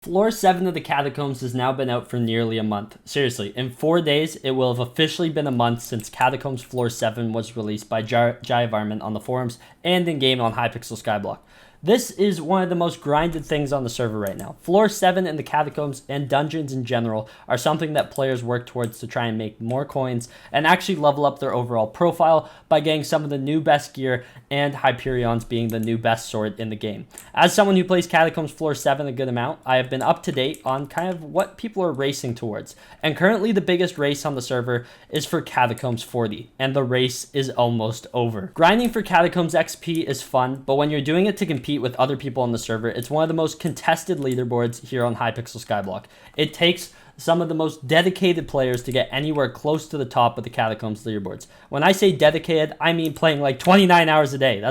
Floor 7 of the Catacombs has now been out for nearly a month. Seriously, in 4 days, it will have officially been a month since Catacombs Floor 7 was released by Jaivarman on the forums and in-game on Hypixel Skyblock. This is one of the most grinded things on the server right now. Floor 7 and the Catacombs and dungeons in general are something that players work towards to try and make more coins and actually level up their overall profile by getting some of the new best gear and Hyperion's being the new best sword in the game. As someone who plays Catacombs Floor 7 a good amount, I have been up to date on kind of what people are racing towards. And currently the biggest race on the server is for Catacombs 40, and the race is almost over. Grinding for Catacombs XP is fun, but when you're doing it to compete with other people on the server, it's one of the most contested leaderboards here on Hypixel Skyblock. It takes some of the most dedicated players to get anywhere close to the top of the Catacombs leaderboards. When I say dedicated, I mean playing like 29 hours a day.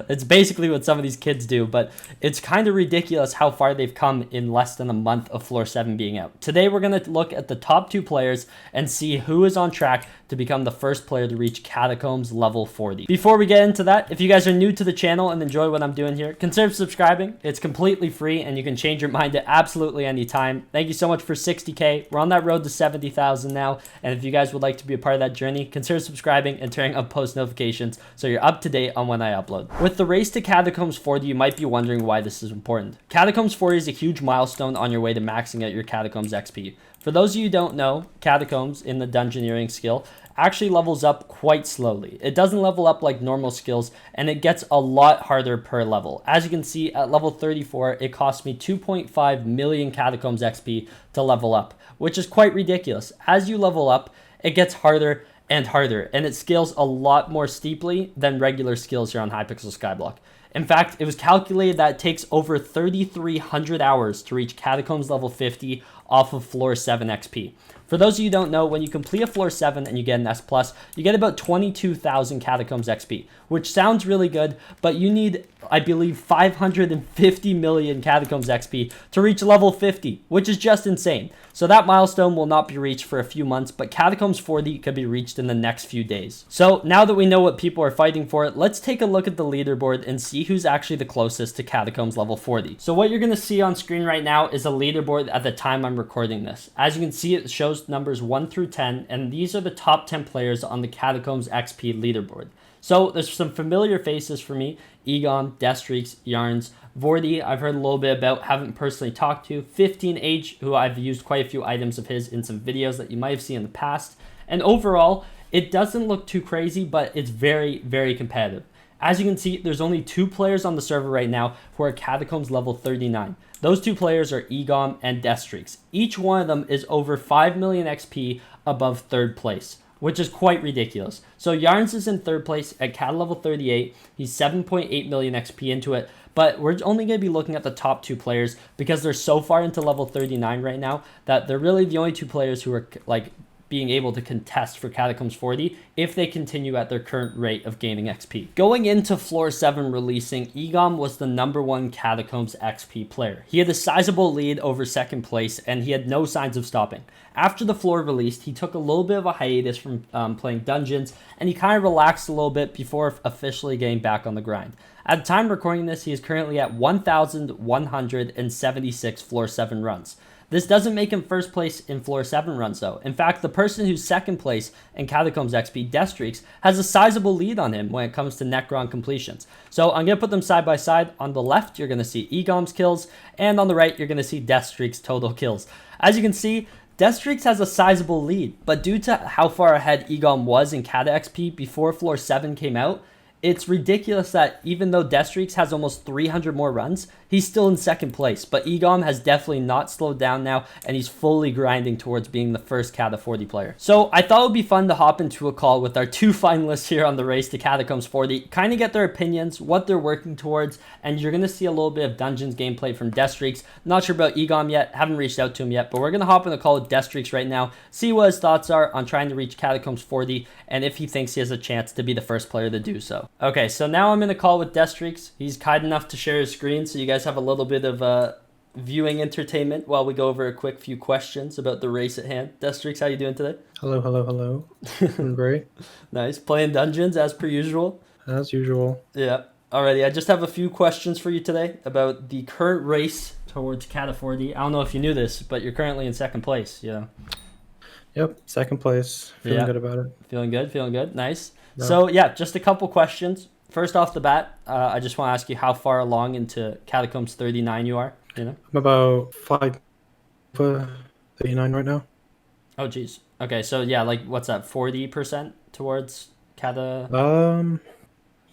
It's basically what some of these kids do, but it's kind of ridiculous how far they've come in less than a month of Floor 7 being out. Today, we're going to look at the top 2 players and see who is on track to become the first player to reach Catacombs level 40. Before we get into that, if you guys are new to the channel and enjoy what I'm doing here, consider subscribing. It's completely free and you can change your mind at absolutely any time. Thank you so much for 60K. We're on that road to 70,000 now, and if you guys would like to be a part of that journey, consider subscribing and turning on post notifications so you're up to date on when I upload. With the race to Catacombs 40, you might be wondering why this is important. Catacombs 40 is a huge milestone on your way to maxing out your Catacombs XP. For those of you who don't know, Catacombs in the Dungeoneering skill actually levels up quite slowly. It doesn't level up like normal skills, and it gets a lot harder per level. As you can see, at level 34, it cost me 2.5 million Catacombs XP to level up, which is quite ridiculous. As you level up, it gets harder and harder, and it scales a lot more steeply than regular skills here on Hypixel Skyblock. In fact, it was calculated that it takes over 3,300 hours to reach Catacombs level 50 off of Floor 7 XP. For those of you who don't know, when you complete a Floor 7 and you get an S+, you get about 22,000 Catacombs XP, which sounds really good, but you need, I believe, 550 million Catacombs XP to reach level 50, which is just insane. So that milestone will not be reached for a few months, but Catacombs 40 could be reached in the next few days. So now that we know what people are fighting for, let's take a look at the leaderboard and see who's actually the closest to Catacombs level 40. So what you're going to see on screen right now is a leaderboard at the time I'm recording this. As you can see, it shows numbers 1 through 10, and these are the top 10 players on the Catacombs XP leaderboard. So there's some familiar faces for me: Egon, Destrix, Yarns, Vordy, I've heard a little bit about, haven't personally talked to, 15H, who I've used quite a few items of his in some videos that you might have seen in the past, and overall, it doesn't look too crazy, but it's very, very competitive. As you can see, there's only 2 players on the server right now who are Catacombs level 39. Those 2 players are Egon and Destrix. Each one of them is over 5 million XP above 3rd place, which is quite ridiculous. So Yarns is in 3rd place at Cat level 38. He's 7.8 million XP into it, but we're only going to be looking at the top 2 players because they're so far into level 39 right now that they're really the only 2 players who are like being able to contest for Catacombs 40 if they continue at their current rate of gaining XP. Going into Floor 7 releasing, Egon was the #1 Catacombs XP player. He had a sizable lead over 2nd place, and he had no signs of stopping. After the floor released, he took a little bit of a hiatus from playing dungeons, and he kind of relaxed a little bit before officially getting back on the grind. At the time recording this, he is currently at 1,176 Floor 7 runs. This doesn't make him 1st place in Floor 7 runs though. In fact, the person who's 2nd place in Catacombs XP, Destrix, has a sizable lead on him when it comes to Necron completions. So I'm going to put them side by side. On the left, you're going to see Egon's kills, and on the right, you're going to see Destrix's total kills. As you can see, Destrix has a sizable lead, but due to how far ahead Egon was in Cata XP before Floor 7 came out, it's ridiculous that even though Destrix has almost 300 more runs, he's still in 2nd place. But Egon has definitely not slowed down now, and he's fully grinding towards being the first Cata 40 player. So I thought it would be fun to hop into a call with our 2 finalists here on the race to Catacombs 40, kind of get their opinions, what they're working towards, and you're going to see a little bit of Dungeons gameplay from Destrix. Not sure about Egon yet, haven't reached out to him yet, but we're going to hop in a call with Destrix right now, see what his thoughts are on trying to reach Catacombs 40, and if he thinks he has a chance to be the first player to do so. Okay, so now I'm in a call with Destrix. He's kind enough to share his screen, so you guys have a little bit of viewing entertainment while we go over a quick few questions about the race at hand. Destrix, how you doing today? Hello, hello, hello. I'm great. Nice. Playing dungeons as per usual? As usual. Yeah. Alrighty, I just have a few questions for you today about the current race towards Cata 40. I don't know if you knew this, but you're currently in second place. Yep, second place. Feeling good about it. Feeling good, feeling good. Nice. Yeah. So, yeah, just a couple questions. First off the bat, I just want to ask you how far along into Catacombs 39 you are, I'm about 5 over 39 right now. Oh, geez. Okay, so yeah, like, what's that, 40% towards Cata?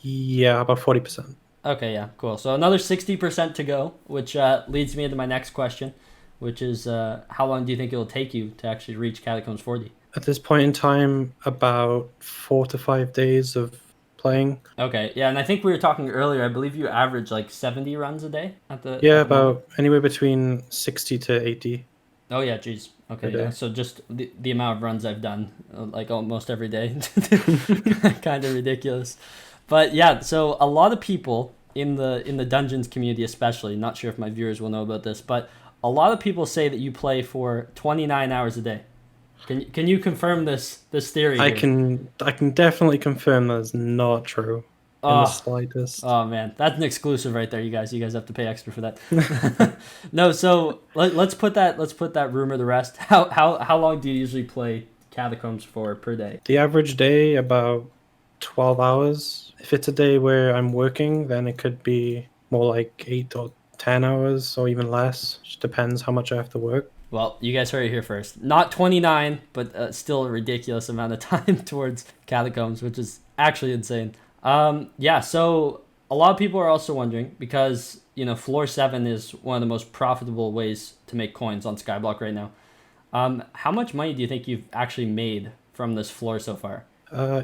Yeah, about 40%. Okay, yeah, cool. So another 60% to go, which leads me into my next question, which is how long do you think it'll take you to actually reach Catacombs 40? At this point in time, about 4 to 5 days of playing. Okay, yeah, and I think we were talking earlier, I believe you average like 70 runs a day at the Yeah, at the moment? about anywhere between 60 to 80 Oh, yeah, geez. Okay, a yeah, day. so just the amount of runs I've done, like almost every day, kind of ridiculous. But yeah, so a lot of people in the dungeons community, especially, not sure if my viewers will know about this, but a lot of people say that you play for 29 hours a day. Can you confirm this theory I here? can definitely confirm that is not true in the Oh, slightest. oh man, that's an exclusive right there, you guys. You guys have to pay extra for that. No, so let's put that rumor to rest. How long do you usually play Catacombs for per day? The average day, about 12 hours. If it's a day where I'm working, then it could be more like 8 or 10 hours or even less. Just depends how much I have to work. Well, you guys heard it here first. Not 29, but still a ridiculous amount of time towards Catacombs, which is actually insane. Yeah, so a lot of people are also wondering because, Floor 7 is one of the most profitable ways to make coins on Skyblock right now. How much money do you think you've actually made from this floor so far?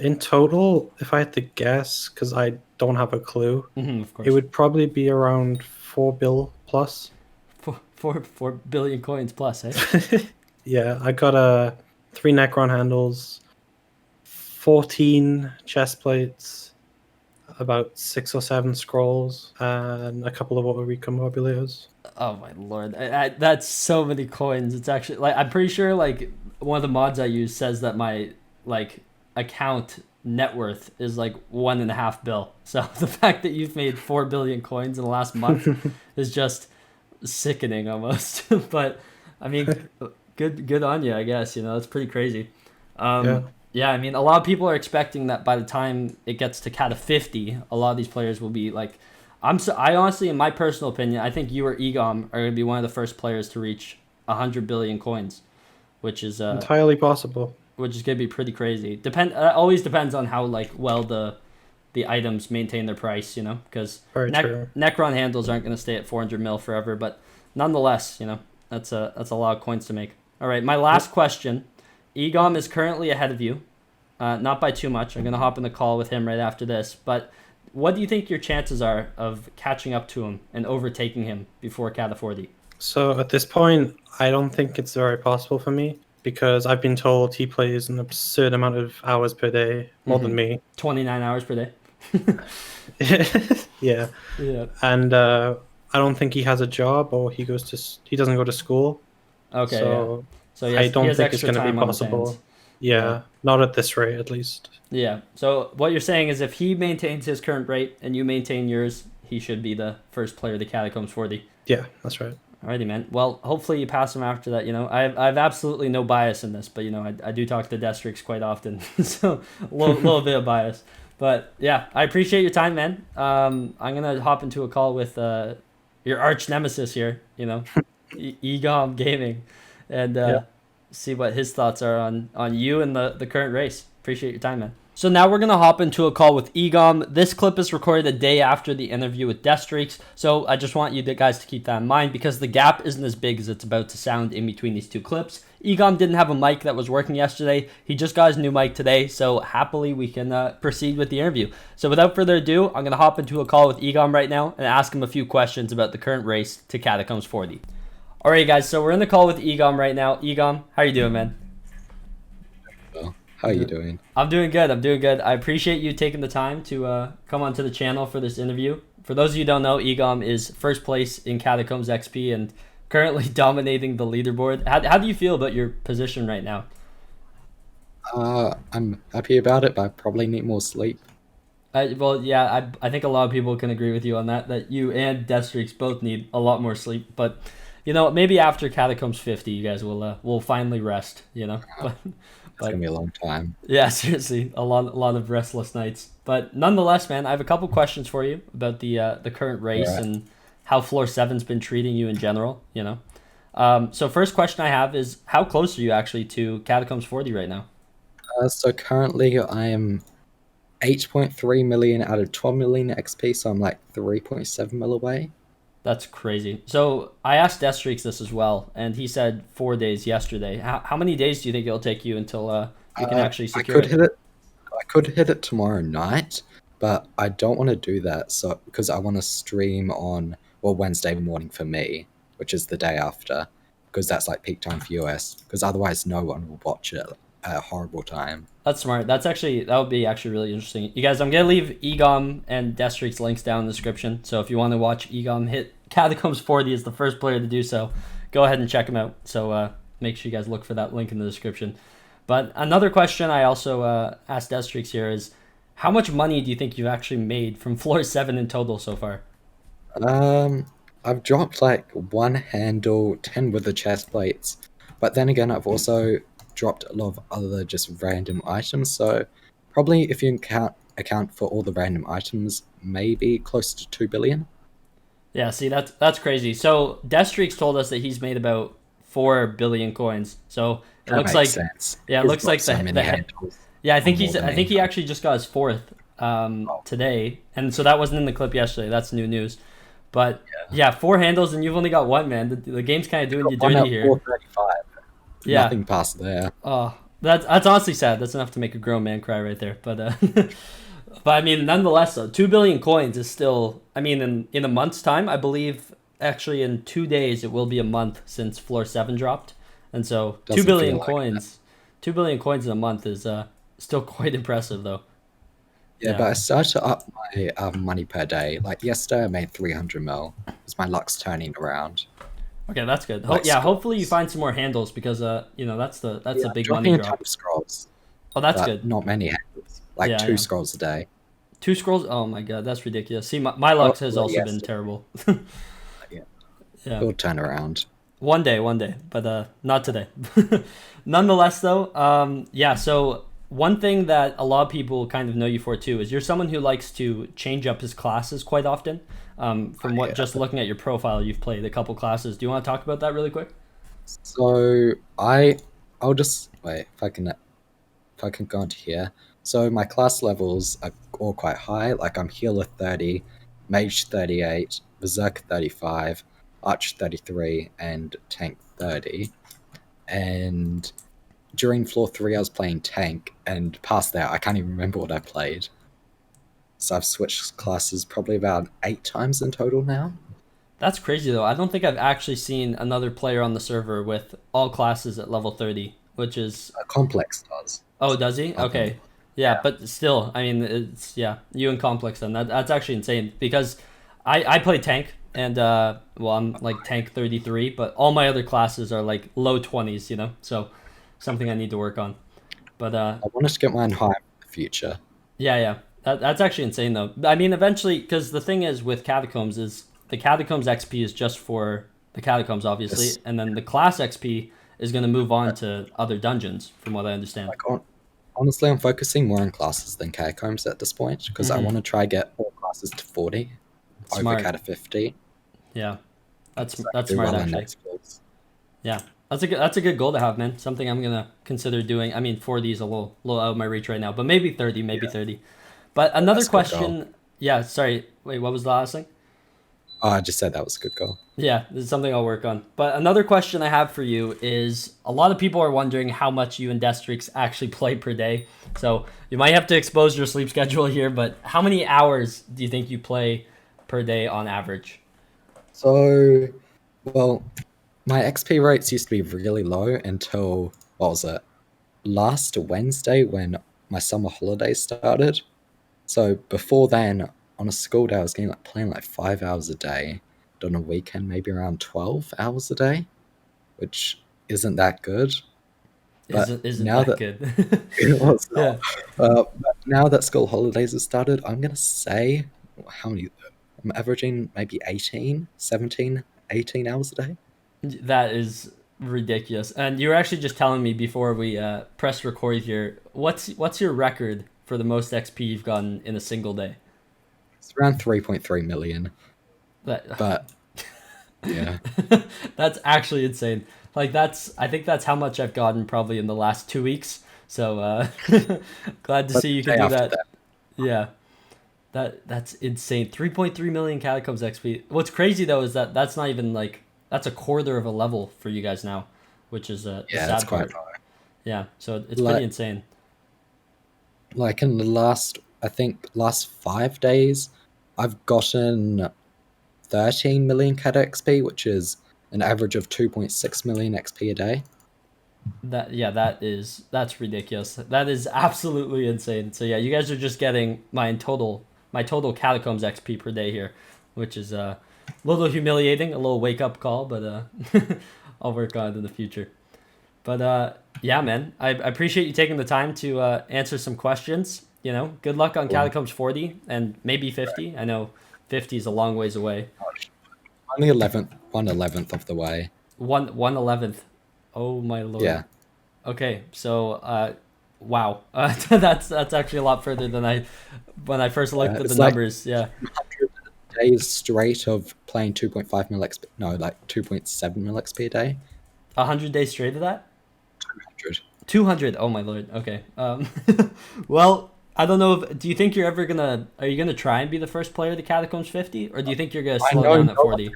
In total, if I had to guess, because I don't have a clue, Of course. it would probably be around 4 bill plus. 4 billion coins plus, eh? Yeah, I got 3 Necron handles, 14 chest plates, about 6 or 7 scrolls, and a couple of auto recombobulators. Oh my lord, that's so many coins. It's actually like I'm pretty sure like one of the mods I use says that my like account net worth is like 1.5 bill. So the fact that you've made 4 billion coins in the last month is just sickening almost. But I mean, good on you, I guess. That's pretty crazy. Yeah. Yeah, I mean, a lot of people are expecting that by the time it gets to Cata 50, a lot of these players will be like, I honestly, in my personal opinion, I think you or Egom are going to be one of the first players to reach 100 billion coins, which is Entirely possible. going to be pretty crazy. Always depends on how like well the items maintain their price, because Very true. Necron handles aren't going to stay at 400 mil forever, but nonetheless, that's a lot of coins to make. All right, my last question. Egom is currently ahead of you, not by too much. I'm going to hop in the call with him right after this, but what do you think your chances are of catching up to him and overtaking him before Cata 40? So at this point, I don't think it's very possible for me because I've been told he plays an absurd amount of hours per day, more than me. 29 hours per day. Yeah. Yeah. And I don't think he has a job or he doesn't go to school. Okay. So, yeah. So I don't he has think it's extra going to be time on his hands. possible. Yeah, not at this rate, at least. Yeah. So what you're saying is if he maintains his current rate and you maintain yours, he should be the first player of the Catacombs 40. Yeah, that's right. Alrighty, man. Well, hopefully you pass him after that. I've absolutely no bias in this, but I do talk to Destrix quite often, so a little bit of bias. But yeah, I appreciate your time, man. I'm gonna hop into a call with your arch nemesis here, Egom Gaming, and see what his thoughts are on you and the current race. Appreciate your time, man. So now we're going to hop into a call with Egom. This clip is recorded a day after the interview with Destrix, so I just want you guys to keep that in mind because the gap isn't as big as it's about to sound in between these two clips. Egom didn't have a mic that was working yesterday. He just got his new mic today, so happily we can proceed with the interview. So without further ado, I'm going to hop into a call with Egom right now and ask him a few questions about the current race to Catacombs 40. Alright guys, so we're in the call with Egom right now. Egom, how are you doing, man? Well, how are you doing? I'm doing good. I appreciate you taking the time to come onto the channel for this interview. For those of you who don't know, Egom is first place in Catacombs XP and currently dominating the leaderboard. How do you feel about your position right now? I'm happy about it, but I probably need more sleep. I think a lot of people can agree with you on that. That you and Deathstreaks both need a lot more sleep. But maybe after Catacombs 50, you guys will finally rest. It's gonna But be a long time. yeah, seriously, a lot of restless nights. But nonetheless, man, I have a couple questions for you about the current All race right. and how Floor Seven's been treating you in general. So first question I have is how close are you actually to Catacombs 40 right now? So currently I am 8.3 million out of 12 million XP, so I'm like 3.7 mil away. That's crazy. So I asked Deathstreaks this as well, and he said 4 days yesterday. How many days do you think it'll take you until you can actually I secure could it? hit it. I could hit it tomorrow night, but I don't want to do that. So because I want to stream on Wednesday morning for me, which is the day after, because that's like peak time for US. Because otherwise, no one will watch it at a horrible time. That's smart. That would be actually really interesting. You guys, I'm gonna leave Egom and Deathstreak's links down in the description. So if you want to watch Egom hit Catacombs 40 as the first player to do so, go ahead and check him out. So make sure you guys look for that link in the description. But another question I also asked Deathstreaks here is, how much money do you think you've actually made from Floor 7 in total so far? Um, I've dropped like one handle, 10 with the chest plates, but then again, I've also dropped a lot of other just random items. So probably if you account for all the random items, maybe close to 2 billion. Yeah, see that's crazy. So Deathstreaks told us that he's made about 4 billion coins. So it That looks makes like sense. yeah, it He's looks got like so many handles. yeah, More than I think me. he actually just got his fourth today, and so that wasn't in the clip yesterday. That's new news. But yeah, four handles and you've only got one, man. The game's kind of doing you One dirty at here. 435. Yeah. Nothing past there. Oh, that's honestly sad. That's enough to make a grown man cry right there. But but I mean, nonetheless, though, 2 billion coins is still. I mean, in a month's time, I believe actually in 2 days it will be a month since Floor 7 dropped, and so two Doesn't feel billion like that. coins, 2 billion coins in a month is still quite impressive though. Yeah, Yeah. but I started to up my money per day. Like yesterday, I made 300 mil because my luck's turning around. Okay, that's good. Like Yeah, hopefully you scrolls. find some more handles because that's Yeah, a I'm big money dropping a ton drop. of scrolls, Oh, that's but good. not many handles. Like Yeah, two yeah. scrolls a day. Two scrolls. Oh my god, that's ridiculous. See, my Oh, luck has well, also been yesterday. terrible. Yeah, Yeah. it'll turn around. One day, but not today. Nonetheless, though, yeah. So one thing that a lot of people kind of know you for too is you're someone who likes to change up his classes quite often. From what Yeah. just looking at your profile, you've played a couple classes. Do you want to talk about that really quick? So I'll just wait if I can go into here. So my class levels are all quite high. Like I'm healer 30, mage 38, berserk 35, arch 33, and tank 30. And during floor 3, I was playing tank, and past that, I can't even remember what I played. So I've switched classes probably about 8 times in total now. That's crazy though. I don't think I've actually seen another player on the server with all classes at level 30, which is Complex does. oh, does he? Nothing. Okay. Yeah, but still, I mean, it's yeah, you and Complex then. That's actually insane because I play tank and well, I'm like tank 33, but all my other classes are like low 20s, So something I need to work on. But I wanted to get mine high in the future. yeah, yeah. That's actually insane though. I mean, eventually cuz the thing is with Catacombs is the Catacombs XP is just for the Catacombs obviously, This, and then the class XP is going to move on to other dungeons from what I understand. like, honestly, I'm focusing more on classes than catacombs at this point because I Mhm. want to try get all classes to 40 over Smart. Cata 50 Yeah. so I can That's do smart well in actually. next builds. Yeah, that's a good goal to have, man. Something I'm gonna consider doing. I mean, 40 is a little out of my reach right now, but maybe 30, maybe Yeah, 30. But another that's a good goal. question. Yeah, sorry. Wait, what was the last thing? Oh, I just said that was a good goal. Yeah, this is something I'll work on. But another question I have for you is a lot of people are wondering how much you and Deathstreaks actually play per day. So you might have to expose your sleep schedule here, but how many hours do you think you play per day on average? So, well, my XP rates used to be really low until, what was it, last Wednesday when my summer holidays started. So before then, on a school day, I was getting like playing like 5 hours a day. On a weekend, maybe around 12 hours a day, which isn't that good. But Isn't now that that good? it was not, Yeah. but now that school holidays have started, I'm gonna say how many I'm averaging maybe 18, 17, 18 hours a day. That is ridiculous. And you were actually just telling me before we press record here. What's your record for the most XP you've gotten in a single day? It's around 3.3 million. That But yeah. that's actually insane. Like I think that's how much I've gotten probably in the last 2 weeks. So glad to But see you the can day do after that. Yeah. That's insane. 3.3 million Catacombs XP. What's crazy though is that that's not even like that's a quarter of a level for you guys now, which is the Yeah, sad that's part. quite high. Yeah, so it's Like- pretty insane. Like in the last, I think, last 5 days, I've gotten 13 million CAD XP, which is an average of 2.6 million XP a day. That's ridiculous. That is absolutely insane. So yeah, you guys are just getting my total Catacombs XP per day here, which is a little humiliating, a little wake up call, but I'll work on it in the future. But yeah, man, I appreciate you taking the time to answer some questions. You know, good luck on Cool. Catacombs 40 and maybe 50. I know 50 is a long ways away. Only 1/11th of the way. 1/11th. Oh my lord. Yeah. Okay, so wow, that's actually a lot further than when I first looked at the it's like- numbers. Yeah, 100 days straight of playing 2.5 mil XP. No, like 2.7 mil XP a day. 100 days straight of that. 200. 200. Oh my lord. Okay. Well, I don't know if. Do you think you're ever gonna? Are you gonna try and be the first player to Catacombs 50, or do you think you're gonna I slow know down at no 40?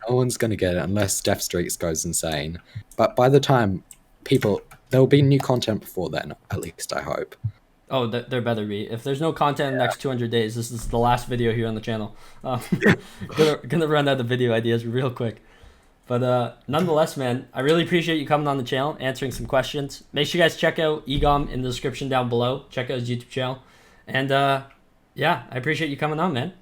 No one's going to get it unless Death Streaks goes insane. But by the time there'll be new content before then, at least I hope. Oh, there better be. If there's no content in the next 200 days, this is the last video here on the channel. Gonna run out of video ideas real quick. But nonetheless, man, I really appreciate you coming on the channel, answering some questions. Make sure you guys check out Egom in the description down below. Check out his YouTube channel. And yeah, I appreciate you coming on, man.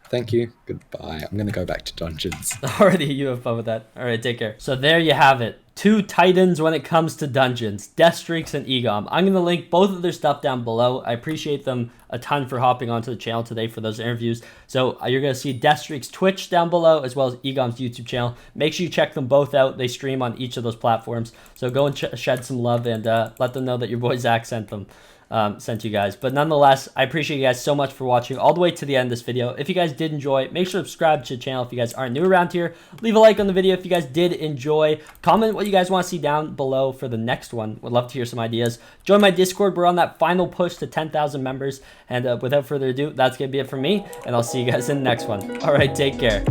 Thank you. Goodbye. I'm going to go back to dungeons. Alrighty, you have fun with that. Alright, take care. So there you have it. Two titans when it comes to dungeons, Deathstreaks and Egom. I'm going to link both of their stuff down below. I appreciate them a ton for hopping onto the channel today for those interviews. So you're going to see Deathstreaks Twitch down below as well as Egom's YouTube channel. Make sure you check them both out. They stream on each of those platforms. So go and shed some love and let them know that your boy Zach sent you guys. But nonetheless, I appreciate you guys so much for watching all the way to the end of this video. If you guys did enjoy, make sure to subscribe to the channel if you guys aren't new around here. Leave a like on the video if you guys did enjoy. Comment what you guys want to see down below for the next one. Would love to hear some ideas. Join my Discord. We're on that final push to 10,000 members. And without further ado, that's going to be it for me. And I'll see you guys in the next one. All right, take care.